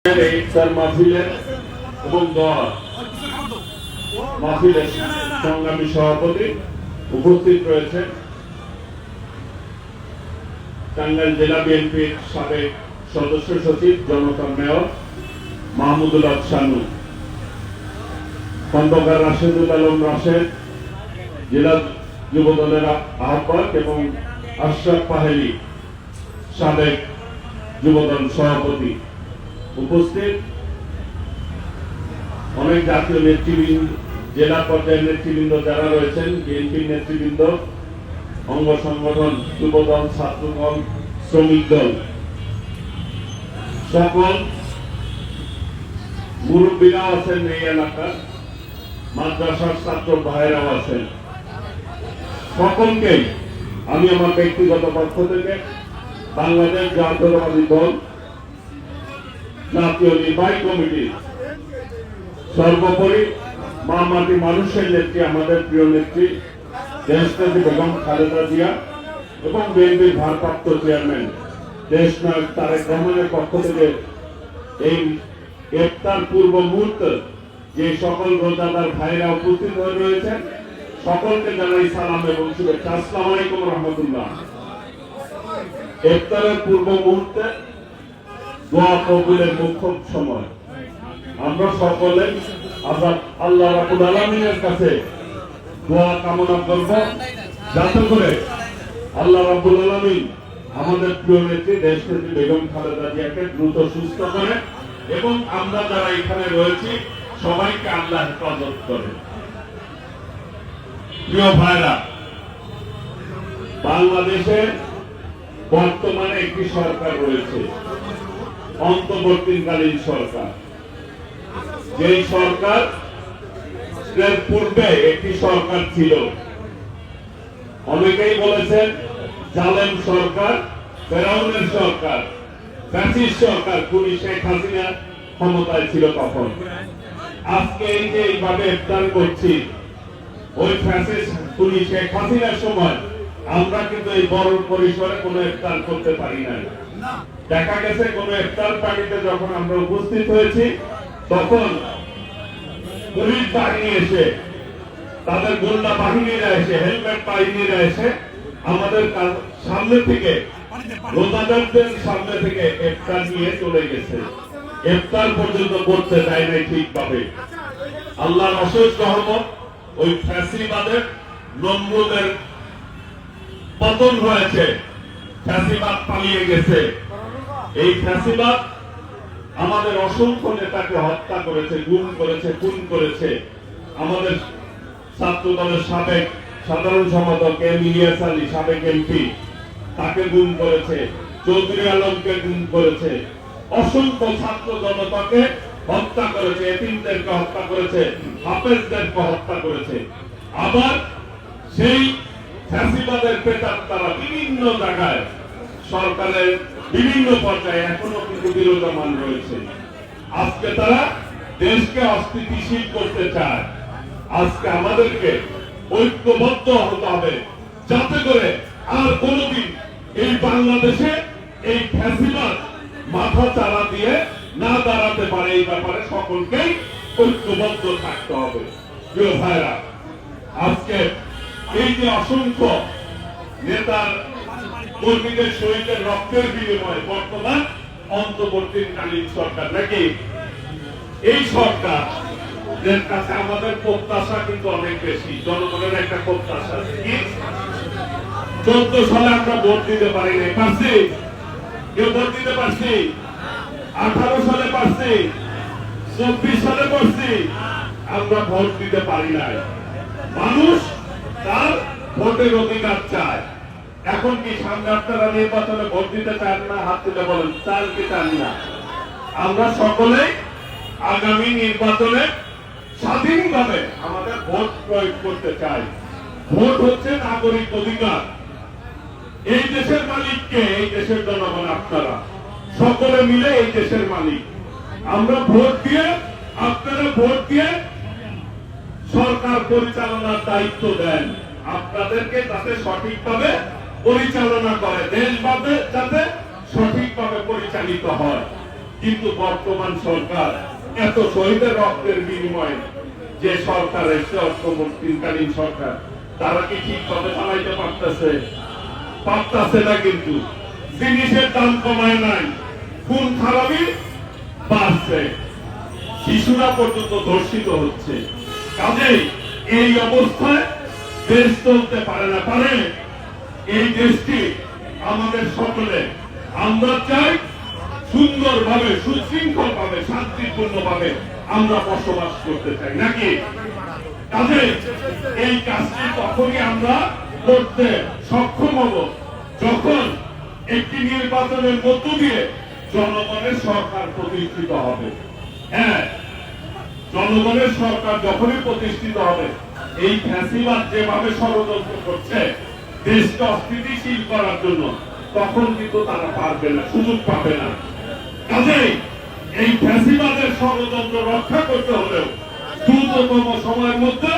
ইফতার মাহফিলের এবং দোয়া মাহফিলের সংগ্রামী সভাপতি উপস্থিত রয়েছেন টাঙ্গাইল জেলা বিএনপির সাবেক সদস্য সচিব জনতা মেয়র মাহমুদুল হক শানু, খন্দকার রাশেদুল আলম রাশেদ জেলা যুবদলের আহ্বায়ক এবং আশরাফ পাহেলি সাবেক যুবদল সভাপতি উপস্থিত, অনেক জাতীয় নেতৃবৃন্দ, জেলা পর্যায়ের নেতৃবৃন্দ যারা রয়েছেন, বিএনপির নেতৃবৃন্দ, অঙ্গ সংগঠন, যুবদল, ছাত্রদল, শ্রমিক দল, সকল মুরব্বীরাও আছেন এই এলাকার, মাদ্রাসার ছাত্র ভাইরাও আছেন। সকলকেই আমি আমার ব্যক্তিগত পক্ষ থেকে বাংলাদেশ জাতীয়তাবাদী দল জাতীয় নির্বাহী কমিটি, সর্বোপরি মা মাটি মানুষের নেত্রী, আমাদের প্রিয় নেত্রী দেশনেত্রী বেগম খালেদা জিয়া এবং বিএনপির ভারপ্রাপ্ত চেয়ারম্যান দেশনায়ক তারেক রহমানের পক্ষ থেকে এই ইফতার পূর্ব মুহূর্তে যে সকল রোজাদার ভাইরা উপস্থিত হয়ে রয়েছেন সকলকে জানাই সালাম এবং শুভেচ্ছা। আসসালামু আলাইকুম রহমতুল্লাহ। ইফতারের পূর্ব মুহূর্তে দোয়া কবুলের মুখ্য সময়, আমরা সকলে আল্লাহ রাব্বুল আলামিনের কাছে দোয়া কামনা করব যাতে করে আল্লাহ রাব্বুল আলামিন আমাদের প্রিয় নেত্রী দেশনেত্রী বেগম খালেদা জিয়াকে দ্রুত সুস্থ করে এবং আমরা যারা এখানে রয়েছি সবাইকে আল্লাহ হেফাজত করে। প্রিয় ভাইরা, বাংলাদেশে বর্তমানে একটি সরকার রয়েছে, অন্তর্বর্তীকালীন সরকার। যেই সরকার পূর্বে একটি সরকার ছিল, অনেকেই বলেছেন জালেম সরকার, ফেরাউনের সরকার, ফ্যাসিস্ট সরকার, খুনি শেখ হাসিনা ক্ষমতায় ছিল তখন। আজকে এই যে এইভাবে ইফতার করছি, ওই ফ্যাসিস্ট খুনি শেখ হাসিনার সময় আমরা কিন্তু এই বড় পরিসরে কোনো ইফতার করতে পারি নাই। দেখা গেছে কোন ইফতার পার্টিতে যখন আমরা উপস্থিত হয়েছি তখন পুলিশ বাহিনী এসে, তাদের গোয়েন্দা বাহিনীরা এসে, হেলমেট বাহিনীরা এসে আমাদের সামনে থেকে, রোজাদারদের সামনে থেকে ইফতার নিয়ে চলে গেছে। ইফতার পর্যন্ত করতে দেয় নাই ঠিকভাবে। আল্লাহর অশেষ রহমত, ওই ফ্যাসিবাদের নমরুদের পতন হয়েছে, ফ্যাসিবাদ পালিয়ে গেছে। এই ফ্যাসিবাদ আমাদের অসংখ্য নেতাকে হত্যা করেছে, গুম করেছে, খুন করেছে। আমাদের ছাত্র দলের সাবেক সাধারণ সম্পাদক এম ইলিয়াস আলী, সাবেক এমপি, তাকে গুম করেছে, চৌধুরী আলমকে গুম করেছে, অসংখ্য ছাত্র জনতাকে হত্যা করেছে, এতিমদেরকে হত্যা করেছে, হাফেজদেরকে হত্যা করেছে। আবার সেই ফ্যাসিবাদের প্রেতাত্মারা বিভিন্ন জায়গায় সরকারের বিভিন্ন পর্যায়ে এখনো কিন্তু বিরাজমান রয়েছে। আজকে তারা দেশকে অস্থিতিশীল করতে চায়। আজকে আমাদেরকে ঐক্যবদ্ধ হতে হবে যাতে করে আর কোনদিন এই বাংলাদেশে এই ফ্যাসিবাদ মাথা চারা দিয়ে না দাঁড়াতে পারে। এই ব্যাপারে সকলকেই ঐক্যবদ্ধ থাকতে হবে। প্রিয় ভাইরা, আজকে এই যে অসংখ্য নেতার কর্মীদের শহীদের রক্তের বিনিময়ে বর্তমান অন্তর্বর্তীকালীন সরকার, নাকি এই সরকারের কাছে আমাদের প্রত্যাশা কিন্তু অনেক বেশি। জনগণের একটা প্রত্যাশা কি, 14 সালে আমরা ভোট দিতে পারি নাই, পারছি? কেউ ভোট দিতে পারছি? 18 সালে পারছি, 24 সালে পারছি, আমরা ভোট দিতে পারি নাই। মানুষ তার ভোটের অধিকার চায়। এখন কি সামনে আপনারা নির্বাচনে ভোট দিতে চান না? হাত তুলে বলেন, চান কি চান না? আমরা সকলে আগামী নির্বাচনে স্বাধীনভাবে আমাদের ভোট প্রয়োগ করতে চাই। ভোট হচ্ছে নাগরিক অধিকার। এই দেশের মালিককে, এই দেশের জনগণ, আপনারা সকলে মিলে এই দেশের মালিক। আমরা ভোট দিয়ে, আপনারা ভোট দিয়ে সরকার পরিচালনার দায়িত্ব দেন আপনাদেরকে, যাতে সঠিকভাবে পরিচালনা করে, দেশভাবে যাতে সঠিকভাবে পরিচালিত হয়। কিন্তু বর্তমান সরকার এত শহীদের রক্তের বিনিময়ে যে সরকার এসে অন্তর্বর্তীকালীন সরকার, তারা কি ঠিকভাবে চালাইতে পারতেছে না। কিন্তু জিনিসের দাম কমায় নাই, খুন খারাপই বাড়ছে, শিশুরা পর্যন্ত ধর্ষিত হচ্ছে। কাজেই এই অবস্থায় দেশ চলতে পারে না। এই দেশটি আমাদের সকলে, আমরা চাই সুন্দরভাবে, সুশৃঙ্খল ভাবে, শান্তিপূর্ণ ভাবে আমরা বসবাস করতে চাই নাকি। কাজে এই কাজটি তখনই আমরা করতে সক্ষম হব যখন একটি নির্বাচনের মধ্য দিয়ে জনগণের সরকার প্রতিষ্ঠিত হবে। হ্যাঁ, জনগণের সরকার যখনই প্রতিষ্ঠিত হবে, এই ফ্যাসিবাদ যেভাবে ষড়যন্ত্র করছে দেশকে অস্থিতিশীল করার জন্য, তখন কিন্তু তারা পারবে না, সুযোগ পাবে না। কাজেই এই ফ্যাসিবাদের ষড়যন্ত্র রক্ষা করতে হলেও দ্রুততম সময়ের মধ্যে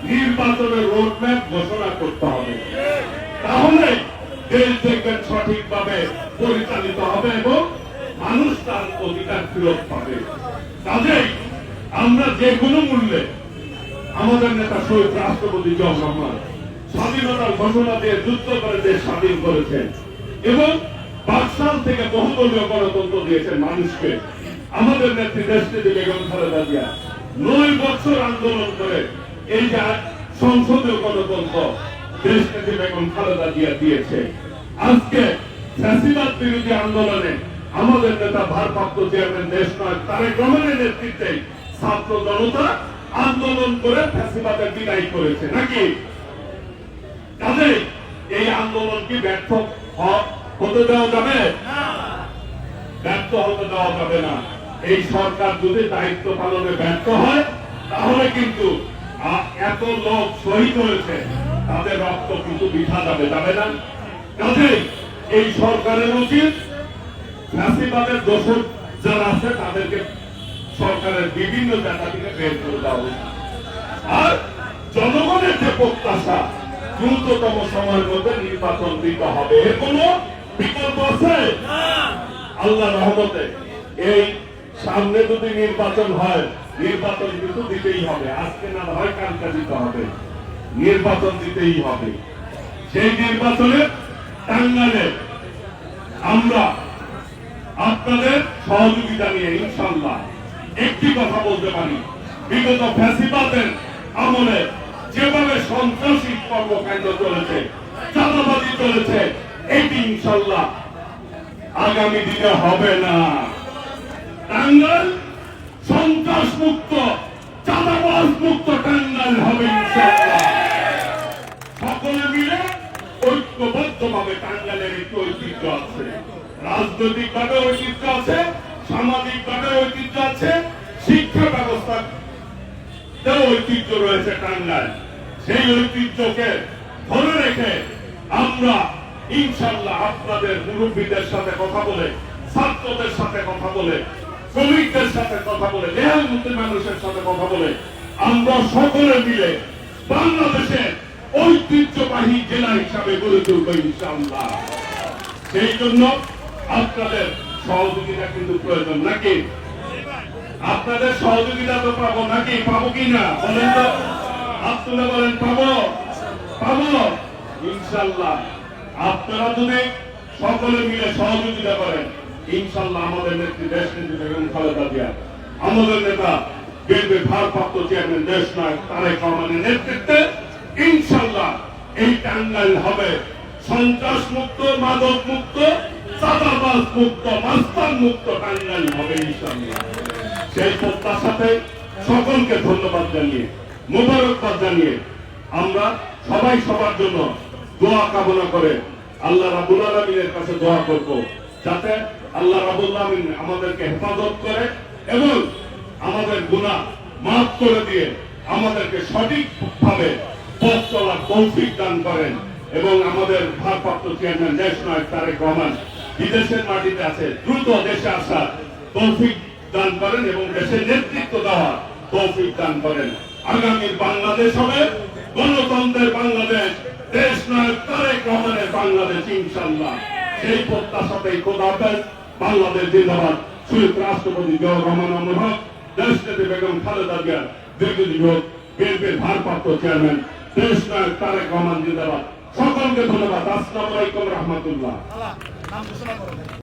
নির্বাচনের রোডম্যাপ ঘোষণা করতে হবে। তাহলে দেশ দেখবেন সঠিকভাবে পরিচালিত হবে এবং মানুষ তার অধিকার ফেরত পাবে। কাজেই আমরা যে কোনো মূল্যে আমাদের নেতা শহীদ রাষ্ট্রপতি জিয়াউর রহমান স্বাধীনতার ঘোষণা দিয়ে যুদ্ধ করে দেশ স্বাধীন করেছেন এবং পাকিস্তান থেকে বহুদলীয় গণতন্ত্র দিয়েছেন মানুষকে। আমাদের নেত্রী দেশনেত্রী বেগম খালেদা জিয়া 9 বছর আন্দোলন করে এই যে সংসদীয় গণতন্ত্র দেশনেত্রী বেগম খালেদা জিয়া দিয়েছে। আজকে ফ্যাসিবাদ বিরোধী আন্দোলনে আমাদের নেতা ভারপ্রাপ্ত চেয়ারম্যান দেশনায়ক তারেক রহমানের নেতৃত্বে ছাত্র জনতা আন্দোলন করে ফ্যাসিবাদের বিদায় করেছে নাকি। কাজেই এই আন্দোলন কি ব্যর্থ হতে দেওয়া যাবে? ব্যর্থ হতে দেওয়া যাবে না। এই সরকার যদি দায়িত্ব পালনে ব্যর্থ হয়, তাহলে কিন্তু এত লোক শহীদ হয়েছে, তাদের রক্ত কিন্তু বৃথা যাবে না। কাজেই এই সরকারের উচিত ফ্যাসিবাদের দোষর যারা আছে তাদেরকে সরকারের বিভিন্ন জায়গা থেকে বের করে দেওয়া উচিত। আর জনগণের যে প্রত্যাশা, দ্রুততম সময়ের মধ্যে নির্বাচন দিতে হবে, এর কোনো বিকল্প আছে? আল্লাহ রহমতে এই সামনে যদি নির্বাচন হয়, নির্বাচন কিন্তু দিতেই হবে। আজকে না হয় কালকে দিতে হবে, নির্বাচন দিতেই হবে। সেই নির্বাচনে টাঙ্গাইলে আমরা আপনাদের সহযোগিতা নিয়ে ইনশাআল্লাহ একটি কথা বলতে পারি, বিগত ফ্যাসিবাদের আমলে যেভাবে সন্ত্রাসী কর্মকাণ্ড চলেছে, চাঁদাবাজি চলেছে, এটি ইনশাআল্লাহ আগামী দিনে হবে না। টাঙ্গাইল সন্ত্রাস মুক্ত, চাঁদাবাজ মুক্ত টাঙ্গাইল হবে ইনশাআল্লাহ। সকলে মিলে ঐক্যবদ্ধ ভাবে টাঙ্গাইলের একটি ঐতিহ্য আছে, রাজনৈতিক ভাবে ঐতিহ্য আছে, সামাজিক ভাবে ঐতিহ্য আছে, শিক্ষা ব্যবস্থা ঐতিহ্য রয়েছে টাঙ্গাইল। সেই ঐতিহ্যকে ধরে রেখে আমরা ইনশাআল্লাহ আপনাদের মুরব্বীদের সাথে কথা বলে, ছাত্রদের সাথে কথা বলে, শ্রমিকদের সাথে কথা বলে, মেহনতি মানুষের সাথে কথা বলে আমরা সকলে মিলে বাংলাদেশের ঐতিহ্যবাহী জেলা হিসাবে গড়ে তুলব ইনশাআল্লাহ। সেই জন্য আপনাদের সহযোগিতা কিন্তু প্রয়োজন নাকি। আপনাদের সহযোগিতা তো পাবো নাকি, পাবো কিনা বলেন তো, আপনারা বলেন পাবো ইনশাআল্লাহ। আপনারা যদি সকলে মিলে সহযোগিতা করেন ইনশাআল্লাহ আমাদের নেত্রী দেশনেত্রী বেগম খালেদা জিয়া, আমাদের নেতা বিএনপির ভারপ্রাপ্ত চেয়ারম্যান দেশনায়ক তারেক রহমানের নেতৃত্বে ইনশাআল্লাহ এই টাঙ্গাইল হবে সন্ত্রাস মুক্ত, মাদক মুক্ত, চাঁদাবাজ মুক্ত, মাস্তান মুক্ত টাঙ্গাইল হবে ইনশাআল্লাহ। সেই প্রত্যাশাতে সকলকে ধন্যবাদ জানিয়ে, মোবারকবাদ জানিয়ে আমরা সবাই সবার জন্য দোয়া কামনা করে আল্লাহ রাব্বুল আলামিনের কাছে দোয়া করব, যাতে আল্লাহ রাব্বুল আলামিন আমাদেরকে হেফাজত করে এবং আমাদের গুনাহ মাফ করে দিয়ে আমাদেরকে সঠিকভাবে পথ চলার তৌফিক দান করেন এবং আমাদের ভারপ্রাপ্ত চেয়ারম্যান দেশনায়ক তারেক রহমান বিদেশের মাটিতে আছে, দ্রুত দেশে আসার তৌফিক দান করেন এবং দেশের নেতৃত্ব দেওয়ার তৌফিক দান করেন। আগামীর বাংলাদেশ হবে গণতন্ত্রের বাংলাদেশ, দেশনায়ক তারেক রহমানের বাংলাদেশ ইনশাআল্লাহ। সেই প্রত্যাশাতেই খোদা হাফেজ। বাংলাদেশ জিন্দাবাদ। শহীদ রাষ্ট্রপতি জিয়াউর রহমান অমর হক, দেশনেত্রী বেগম খালেদা জিয়া বিএনপি বিভাগ, বিএনপির ভারপ্রাপ্ত চেয়ারম্যান দেশ নায়ক তারেক রহমান জিন্দাবাদ। সকলকে ধন্যবাদ। আসসালামু আলাইকুম রহমতুল্লাহ।